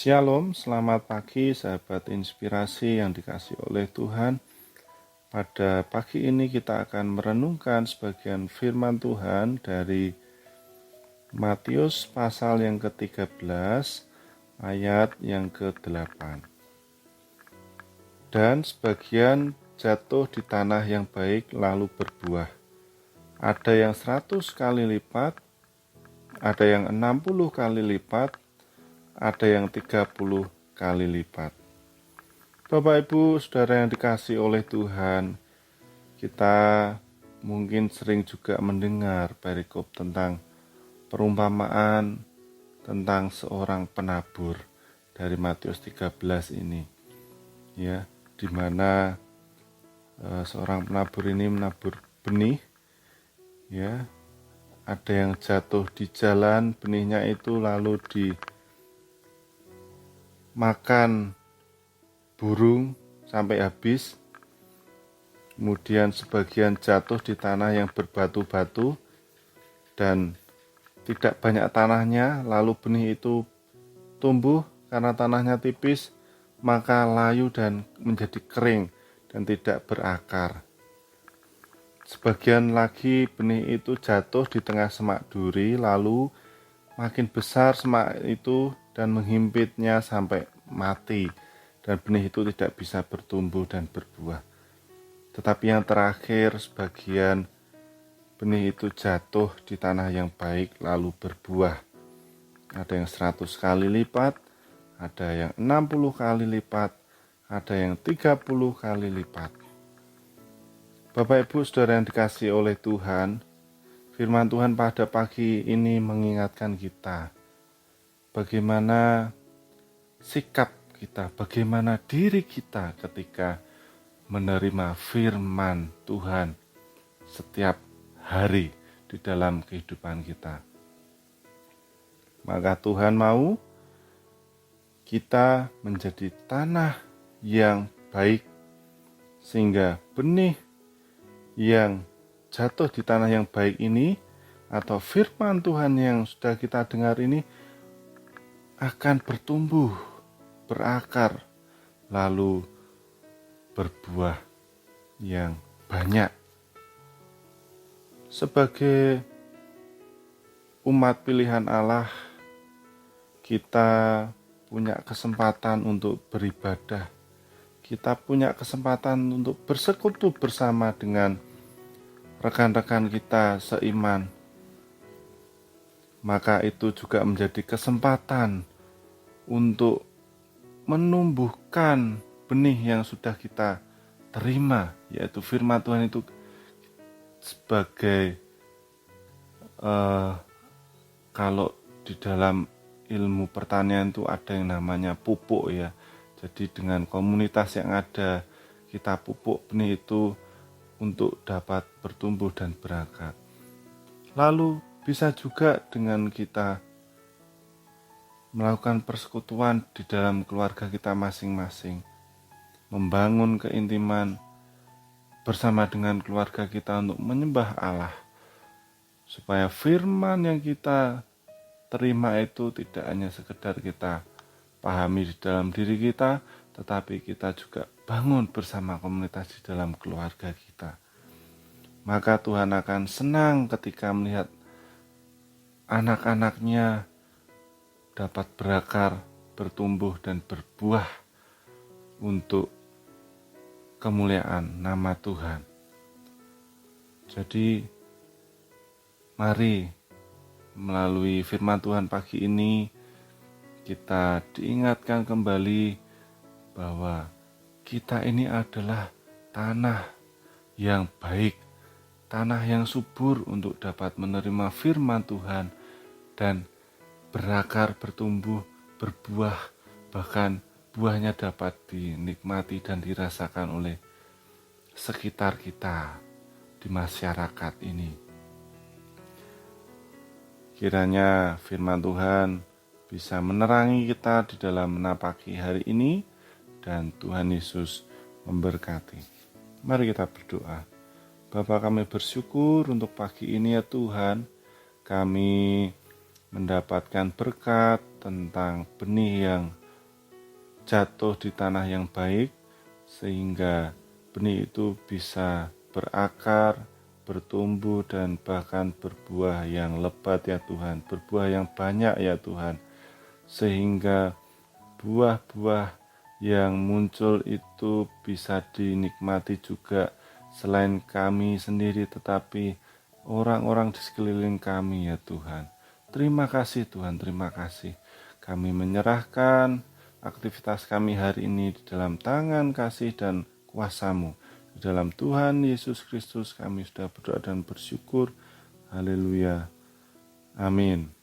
Shalom, selamat pagi sahabat inspirasi yang dikasihi oleh Tuhan. Pada pagi ini kita akan merenungkan sebagian firman Tuhan dari Matius pasal yang ke-13 ayat yang ke-8. Dan sebagian jatuh di tanah yang baik lalu berbuah. Ada yang 100 kali lipat, ada yang 60 kali lipat, ada yang 30 kali lipat. Bapak Ibu Saudara yang dikasihi oleh Tuhan, kita mungkin sering juga mendengar perikop tentang perumpamaan tentang seorang penabur dari Matius 13 ini. Ya, di mana seorang penabur ini menabur benih. Ya, ada yang jatuh di jalan, benihnya itu lalu dimakan burung sampai habis. Kemudian sebagian jatuh di tanah yang berbatu-batu dan tidak banyak tanahnya, lalu benih itu tumbuh karena tanahnya tipis, maka layu dan menjadi kering dan tidak berakar. Sebagian lagi benih itu jatuh di tengah semak duri, lalu makin besar semak itu dan menghimpitnya sampai mati, dan benih itu tidak bisa bertumbuh dan berbuah. Tetapi yang terakhir, sebagian benih itu jatuh di tanah yang baik lalu berbuah. Ada yang 100 kali lipat, ada yang 60 kali lipat, ada yang 30 kali lipat. Bapak Ibu Saudara yang dikasihi oleh Tuhan, firman Tuhan pada pagi ini mengingatkan kita bagaimana sikap kita, bagaimana diri kita ketika menerima firman Tuhan setiap hari di dalam kehidupan kita. Maka Tuhan mau kita menjadi tanah yang baik, sehingga benih yang jatuh di tanah yang baik ini atau firman Tuhan yang sudah kita dengar ini akan bertumbuh, berakar, lalu berbuah yang banyak. Sebagai umat pilihan Allah, kita punya kesempatan untuk beribadah. Kita punya kesempatan untuk bersekutu bersama dengan rekan-rekan kita seiman. Maka itu juga menjadi kesempatan untuk menumbuhkan benih yang sudah kita terima, yaitu firman Tuhan itu sebagai kalau di dalam ilmu pertanian itu ada yang namanya pupuk ya. Jadi dengan komunitas yang ada, kita pupuk benih itu untuk dapat bertumbuh dan berakar. Lalu bisa juga dengan kita melakukan persekutuan di dalam keluarga kita masing-masing, membangun keintiman bersama dengan keluarga kita untuk menyembah Allah, supaya firman yang kita terima itu tidak hanya sekedar kita pahami di dalam diri kita, tetapi kita juga bangun bersama komunitas di dalam keluarga kita. Maka Tuhan akan senang ketika melihat anak-anaknya dapat berakar, bertumbuh dan berbuah untuk kemuliaan nama Tuhan. Jadi mari melalui firman Tuhan pagi ini kita diingatkan kembali bahwa kita ini adalah tanah yang baik, tanah yang subur untuk dapat menerima firman Tuhan dan berakar, bertumbuh, berbuah, bahkan buahnya dapat dinikmati dan dirasakan oleh sekitar kita di masyarakat ini. Kiranya firman Tuhan bisa menerangi kita di dalam menapaki hari ini, dan Tuhan Yesus memberkati. Mari kita berdoa. Bapa, kami bersyukur untuk pagi ini ya Tuhan, kami mendapatkan berkat tentang benih yang jatuh di tanah yang baik, sehingga benih itu bisa berakar, bertumbuh, dan bahkan berbuah yang lebat ya Tuhan, berbuah yang banyak ya Tuhan, sehingga buah-buah yang muncul itu bisa dinikmati juga selain kami sendiri, tetapi orang-orang di sekeliling kami ya Tuhan. Terima kasih Tuhan, terima kasih. Kami menyerahkan aktivitas kami hari ini di dalam tangan kasih dan kuasa-Mu. Di dalam Tuhan Yesus Kristus kami sudah berdoa dan bersyukur. Haleluya. Amin.